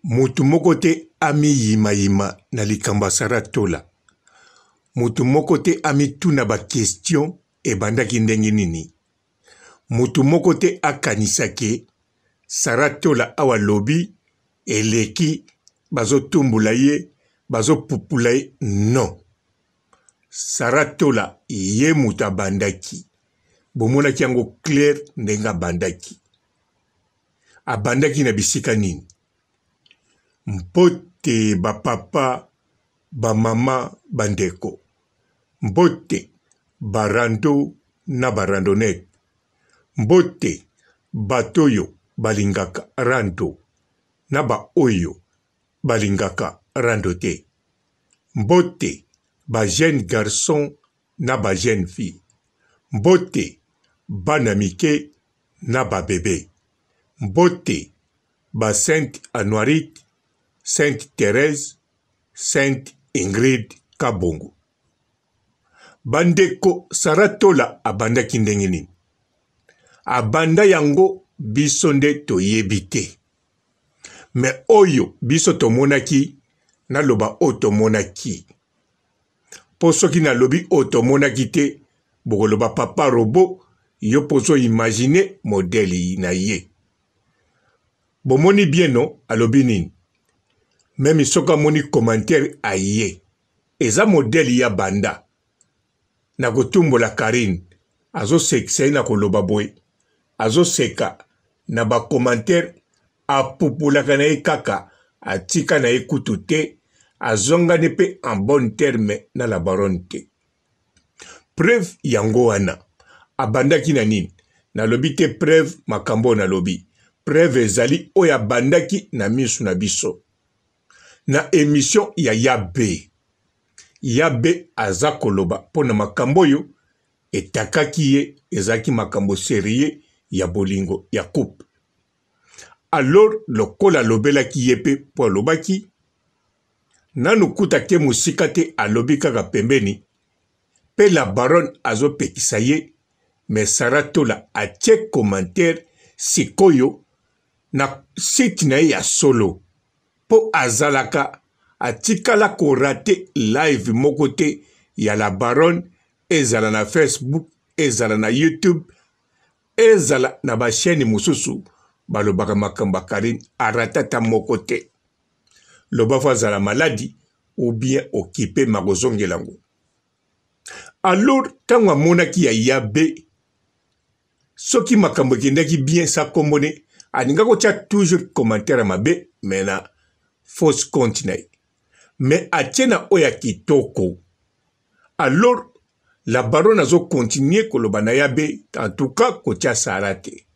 Mutu moko te ami yima na likamba saratola. Mutu moko te ami tuna ba question e bandaki ndenge nini. Mutu moko te akanisake saratola awa lobi eleki bazo tumbula ye, bazo pupula ye, non. Saratola ye muta bandaki. Bomona kiango clair ndenga bandaki. Abandaki na bisika nini. Mbote ba papa, ba mama, bandeko. Mbote barando na barandonete. Mbote batoyo balingaka rando na ba oyo balingaka rando te. Mbote ba jeune garçon na ba jeune fille. Mbote bana mike na ba bébé. Mbote ba Sainte Anuarite, Sainte Thérèse, Sainte Ingrid Kabongo. Bandeko saratola abandaki ndenge nini. Abanda yango biso nde toyebi te. Me oyo biso tomonaki na loba o tomonaki. Po soki na lobi o tomonaki te, bokoloba papa robo, yo poso imagine modeli na ye. Bomoni bien no, alobi nini. Même soka moni commentaire a ye. Eza modeli ya banda. Na kotumbola Karine. Azo sekse na koloba boy. Azo seka na ba commentaire a populaka na ye kaka. Atika na ye kutu te. Azonga nepe en bon terme na la baronne te. Preuve yango wana. Abandaki na nini. Na lobi te preuve makambo na lobi. Preuve ezali oya bandaki na misu na biso. Na émission ya Yabe. Yabe aza koloba pona makambo yo etakaki ye ezaki makambo serie ya bolingo ya coupe. Alors lokola lobelaki yepe po lobaki nanu kuta ke musika te alobi kaka pembeni pe la baronne azo pekisa ye mais saratola atie commentaire sikoyo na site na ye ya solo po azalaka atikala ko rate live moko te ya la baronne ezala na Facebook, ezala na YouTube, ezala na ba chaîne mususu balobaka makamba Karine aratata moko te. Lobafa zala maladi ou bien occupé makozongelango. Alors tango amonaki ya Yabe soki makambo kendaki bien sa kombone aninga ko tia toujours commentaire mabe mena fausse compte na ye. Mais atiena oya kitoko. Alors, la baronne azo continuer koloba na Yabe, en tout cas, kotia sarate.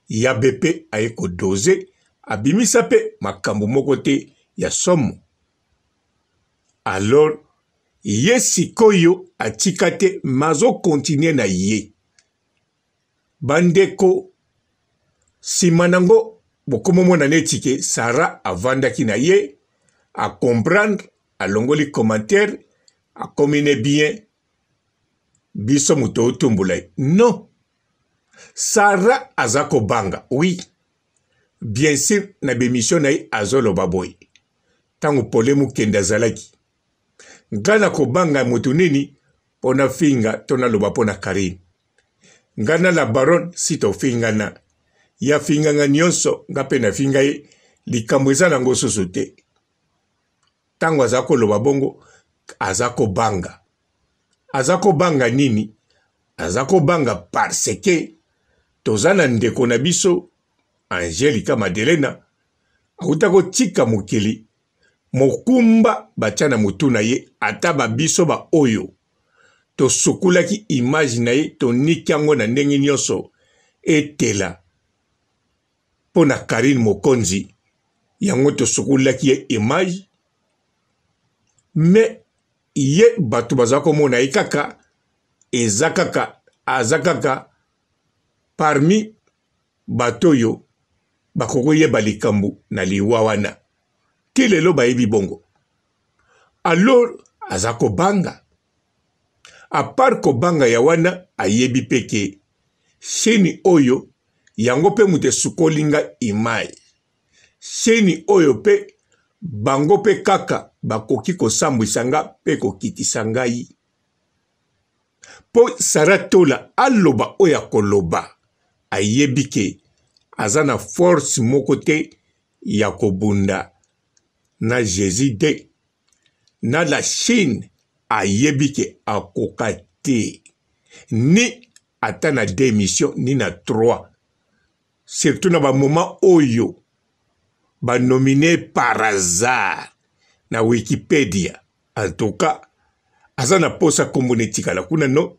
Yabe pe aye ko doze, abimisa pe makambo moko te ya somo. Alors, ye sikoyo atikate mazo continuer na ye. Bandeko, simanango, bokomo mona netike, Sarah avandaki na ye, à comprendre, à longoli commentaire, à combiner bien, biso muto tumbulai. Non. Sarah azako banga, oui. Bien sûr, na bémission na azolo baboy. Tango polemu kenda zalaki. Ngana ko banga mutu nini, pona finga, tona loba pona Karine. Ngana la baronne, sito finga na. Ya finga nga nyonso, ngape na finga ye, likamweza nango sosote. Tango azako loba bongo, azako banga. Azako banga nini? Azako banga parce que tozana ndeko na biso, Angelica Madelena, autako tika mukili, mokumba bachana mutuna ye, ataba biso ba oyo. To sukulaki image na ye, to nikiango na ndenge nyonso, etela. Pona Karine Mokonzi, yango to sukulaki ye image, mais ye batu bazako mona ye kaka ezakaka azakaka parmi batoyo bakoko ye balikambu na liwa wana tilelo bayebi bongo. Alors azako banga a part ko banga ya wana ayebi peke sheni oyo yango pe mute sukolinga image Chine oyo pe bango pe kaka bakoki kosambwisa nga pe kokitisa ngai. Po Saratola aloba oya koloba ayebi ke aza na force moko te ya kobunda na Jésus de na la Chine ayebi ke akoka te ni ata na 2 émissions ni na 3 surtout na ba moment oyo ba nominé par hasard na Wikipédia. En tout cas aza na posa kombone tikala kuna no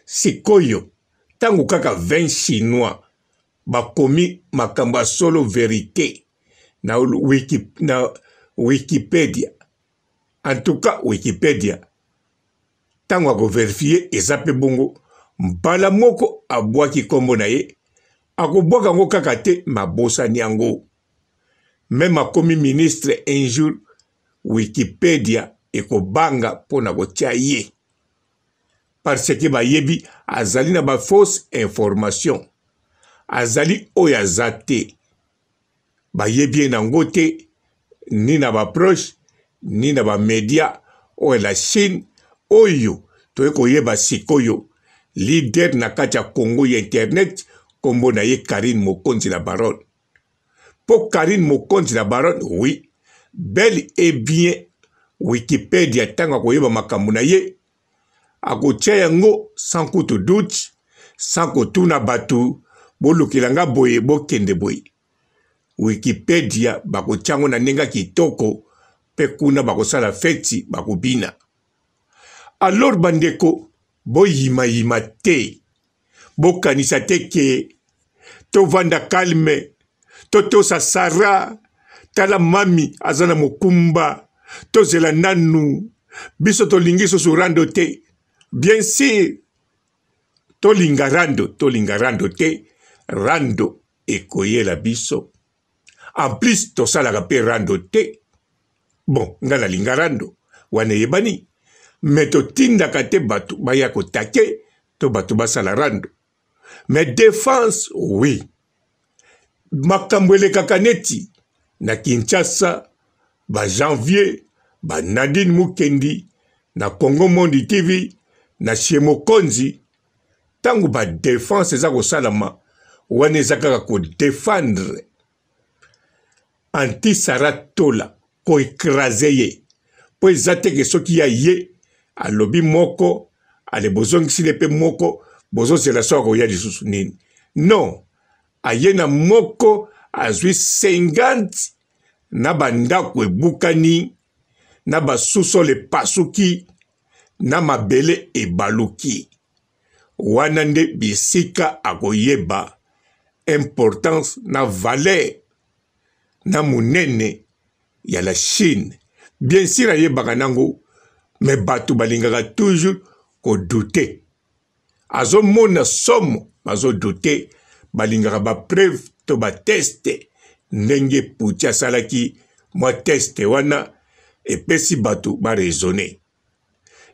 sikoyo tango kaka 20 chinois bakomi makambo solo vérité na Wikipédia. En tout cas Wikipédia tango ako vérifier ezape bongo mbala moko abwaki kombo na ye akobwaka ngo kaka te mabosani yango. Même akomi ministre un jour Wikipédia ekobanga pona kotia ye parce que bayebi azali na ba fausse information azali oyo aza te bayebi nango te ni na ba proche ni na ba media oyo la Chine oyo toye koyeba sikoyo leader na kati ya Congo ya internet kombo na ye Karine Mokonzi la Baronne. Pour Karine Mokonzi la Baronne, oui, bel et bien Wikipédia tanga koyeba makambo na ye akotia yango sans kutu doute sans kotuna batu bolukilanga boye bokende boye. Wikipédia bakotiango na nenga kitoko pe kuna bakosala feti bakobina. Alors bandeko boyima te bokanisa te ke tovanda calme toto sasara tala mami azana mokumba tozela nanu biso tolingi susu rando te. Bien sûr tolinga rando te rando ekoyela biso. En plus tosalaka pe rando te. Bon ngala linga rando wana yebani mais totindaka te batu baya kotake to batu basala rando. Mais défense oui makambo elekaka neti na Kinshasa ba janvier ba Nadine Mukendi na Congo Monde TV na chez Mokonzi tango ba défense eza kosalama wana eza kaka ko défendre anti Saratola ko écraser ye po eza teke soki ya ye alobi moko ale bozongisile pe moko bozozela soko ya lisusu nini. Non ayena moko azwi 50 na bandako ebukani na basusole pasuki na mabele ebaluki wana nde bisika akoyeba importance na valeur na munene ya la Chine. Bien sûr ayebaka nango mais batu balingaka toujours ko douter azo mona somo bazo douter balingaka ba preuve to ba teste ndenge Putin asalaki mwa teste wana epesi batu ba raisonner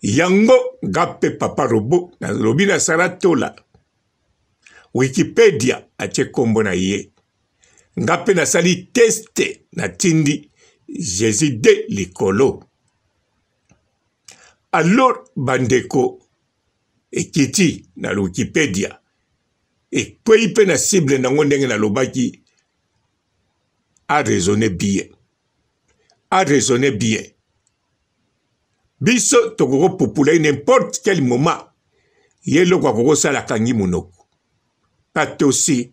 yango ngape papa robo na lobi na Saratola Wikipédia atie kombo na ye ngape na sali teste na tindi Jésus de likolo. Alors bandeko ekiti na Wikipédia ekweyi pe na cible nango ndenge na lobaki a raisonner bien. A raisonner bien. Biso tokoko populaire n'importe quel moment yelo kwa koko sala kangi monoko. Pate aussi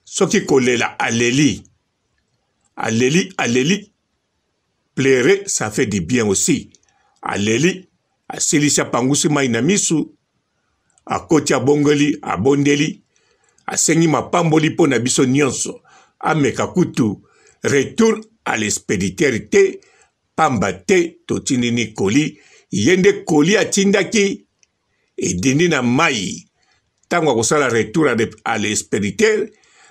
soki kolela aleli pleurer ça fait du bien aussi. Aleli asilisa pangusi mai na misu akoti abongoli abondeli asengi mapamboli po na biso nyonso ameka kutu retour à l'expéditeur te pamba te totindini koli yende koli atindaki edindi na mai tango akosala retour à l'expéditeur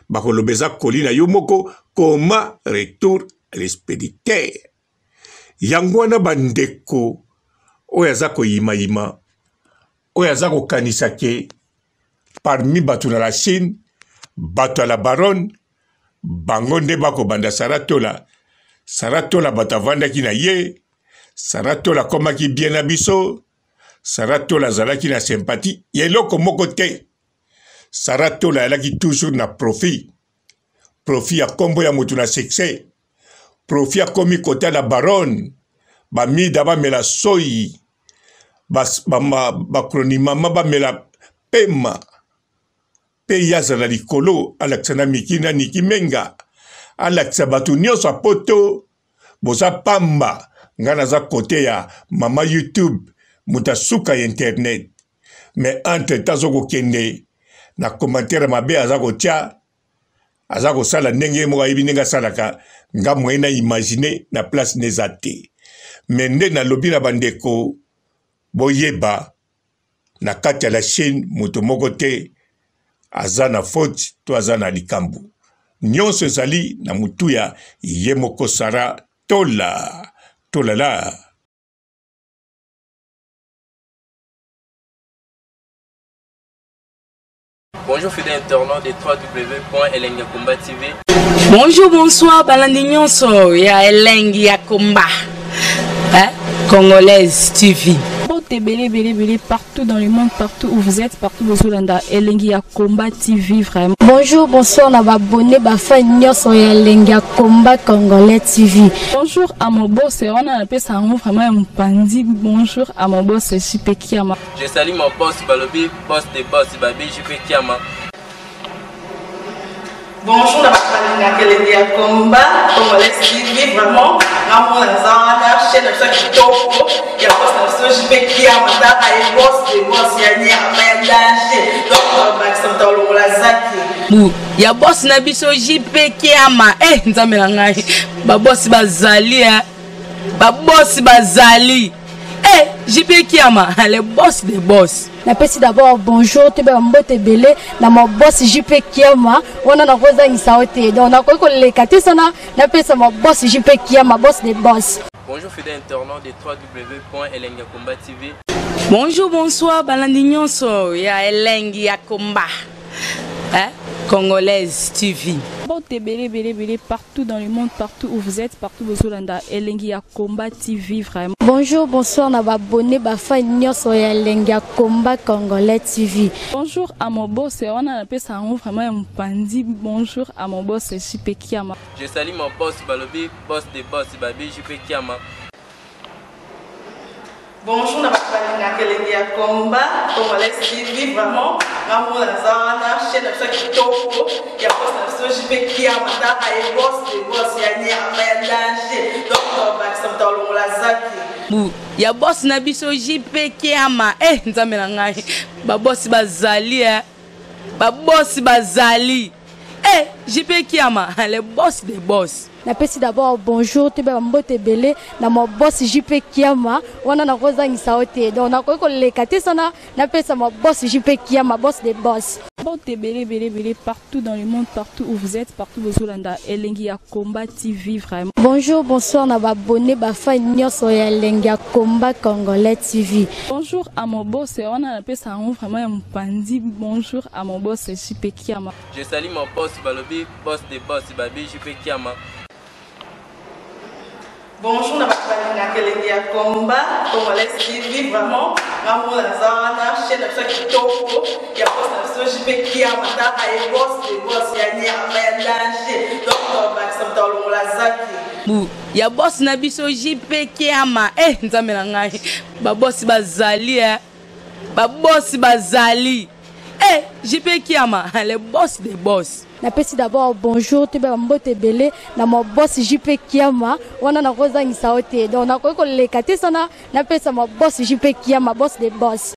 bakolobeza koli na yo moko koma retour à l'expéditeur yango wana bandeko oyo aza koyima oyo aza kokanisa ke parmi bato na la Chine bato ya la Baronne bango nde bakobanda Saratola. Saratola batavandaki na ye. Saratola komaki bien na biso. Saratola zalaki na sympathie. Yeloko moko te. Saratola alaki toujours na profit. Profit ya kombo ya mutu na succès. Profit ya komi kota la baronne. Ba mida ba mela soyi. Ba kronimama ba mela pema. Pe yazala likolo. Alaksana mikina nikimenga. Alaksa batu nyonso apoto. Boza pamba. Ngana za kote ya mama YouTube. Muta suka internet. Mais entre temps oko kende. Na commentaire mabe azako tia. Azako sala nenge mo ayibi nenga salaka. Nga moyena imaginer na place nezate. Mende na lobi na bandeko. Boyeba. Na kati ya la chaîne muto moko te. Azana faute to azana likambu. Nyonso ezali na mutu ya Yemoko Sara Tola. Tola la. Bonjour fidèles internautes de www.elengiakomba TV. Bonjour, bonsoir, balandi nyonso ya Elengi ya Komba. Congolaise TV. Belé partout dans le monde, partout où vous êtes, partout où vous êtes, Elengi ya Komba TV vraiment. Bonjour, bonsoir, on va abonner fan nyonso ya Elengi ya Komba Congolais TV. Bonjour à mon boss, on a appelé ça vraiment un pandi. Bonjour à mon boss, JP Kiama. Je salue mon boss Balobi, boss des boss Babi, JP Kiama. Bonjour, na Elengi ya Komba Congolais TV vraiment. Namo na zana chaîne de kitoko ya boss na JP Kiama ta ay boss de boss ya ni ama danger. Donc ba samta longola zaki. Ya boss na biso JP Kiama nzambe na ngai. Ba boss bazali ba boss bazali. JP Kiama, le boss des boss. Napesi d'abord bonjour, tu es mbote belé, na mon boss JP Kiama, on a rosa insaote. Donc on a quoi les katisana, napesi mon boss JP Kiama, boss des boss. Bonjour fidèles internautes de www.elengiakomba TV. Bonjour, bonsoir, balandi nyonso ya Elengi ya Komba. Congolaise TV. Belé partout dans le monde, partout où vous êtes, partout où vous êtes, Elengi ya Komba TV vraiment. Bonjour, bonsoir, on va abonner fan nyonso ya Elengi ya Komba Congolais TV. Bonjour à mon boss, on a appelé ça vraiment un pandi. Bonjour à mon boss JP Kiama. Je salue mon boss Balobi, boss des boss Babi, JP Kiama. Bonjour, na Elengi ya Komba Congolais TV vraiment. Namo na zana chaîne de kitoko ya boss na JP Kiama ta ay boss de boss ya ni ama danger. Donc ba samta longola zaki. Ya boss na biso JP Kiama nzambe na ngai. Ba boss bazali ba boss bazali. JP Kiama, le boss des boss. Napesi d'abord bonjour, tu es mbote belé, na mon boss JP Kiama, on a rosa insaote. Donc on a quoi les katisana, napesi mon boss JP Kiama, boss des boss. Belé partout dans le monde, partout où vous êtes, partout où vous êtes, Elengi ya Komba TV vraiment. Bonjour, bonsoir, on va abonner fan nyonso ya Elengi ya Komba Congolais TV. Bonjour à mon boss, on a appelé ça vraiment un pandi. Bonjour à mon boss JP Kiama. Je salue mon boss Balobi, boss des boss Babi, JP Kiama. Bonjour, na Elengi ya Komba Congolais TV vraiment. Namo na zana chaîne de kitoko ya boss na JP Kiama ta ay boss de boss ya ni ama danger. Donc ba samta longola zaki. Ya boss na biso JP Kiama nzambe na ngai. Ba boss bazali ba boss bazali. JP Kiama, le boss des boss. Napesi d'abord bonjour, tu es mbote belé, na mon boss JP Kiama, on a rosa insaote. Donc on a quoi les katisana, napesi mon boss JP Kiama, boss des boss.